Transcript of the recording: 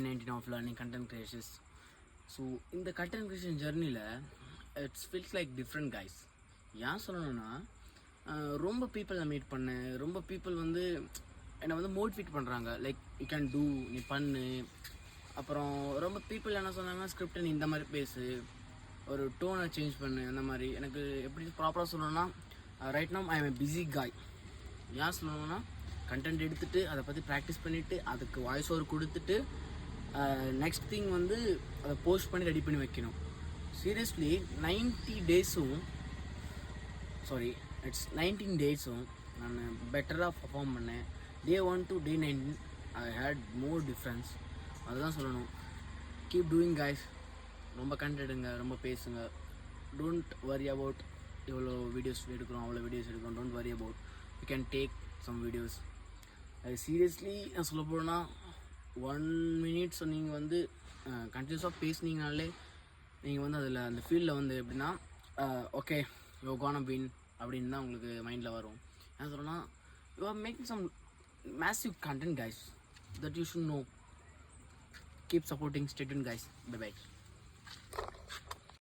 19 of learning content creations. So இந்த content creation ஜெர்னியில் it's feels like different guys. ஏன் சொல்லணும்னா ரொம்ப பீப்புள் நான் மீட் பண்ணேன். ரொம்ப பீப்புள் வந்து என்னை வந்து மோட்டிவேட் பண்ணுறாங்க, லைக் யூ கேன் டூ, நீ பண்ணு. அப்புறம் ரொம்ப பீப்புள் என்ன சொன்னாங்கன்னா, ஸ்கிரிப்டை நீ இந்த மாதிரி பேசு, ஒரு டோனை சேஞ்ச் பண்ணு, அந்த மாதிரி. எனக்கு எப்படி ப்ராப்பராக சொல்லணும்னா, right now I M A busy காய். ஏன் சொல்லணும்னா, கண்டென்ட் எடுத்துகிட்டு அதை பற்றி ப்ராக்டிஸ் பண்ணிவிட்டு அதுக்கு வாய்ஸ் ஓவர் கொடுத்துட்டு நெக்ஸ்ட் திங் வந்து அதை போஸ்ட் பண்ணி ரெடி பண்ணி வைக்கணும். சீரியஸ்லி 19 டேஸும் நான் பெட்டராக பர்ஃபார்ம் பண்ணேன். Day 1 to Day 19 I had more difference. அதுதான் சொல்லணும். Keep doing guys. ரொம்ப கண்டென்ட் எடுங்க, ரொம்ப பேசுங்க. டோன்ட் வரி அபவுட் இவ்வளோ வீடியோஸ் எடுக்கிறோம், அவ்வளோ வீடியோஸ் எடுக்கிறோம். Don't worry about, you can take some videos. அது சீரியஸ்லி நான் சொல்ல போனால் 1 minute நீங்கள் வந்து கண்டினியூஸாக பேசுனீங்கனாலே நீங்கள் வந்து அதில் அந்த ஃபீல்டில் வந்து எப்படின்னா ஓகே யூ கான் வின் அப்படின்னு தான் உங்களுக்கு மைண்டில் வரும். என்ன சொல்லணும்னா, you are making some massive content guys that you should know. Keep supporting, stay tuned guys. Bye by.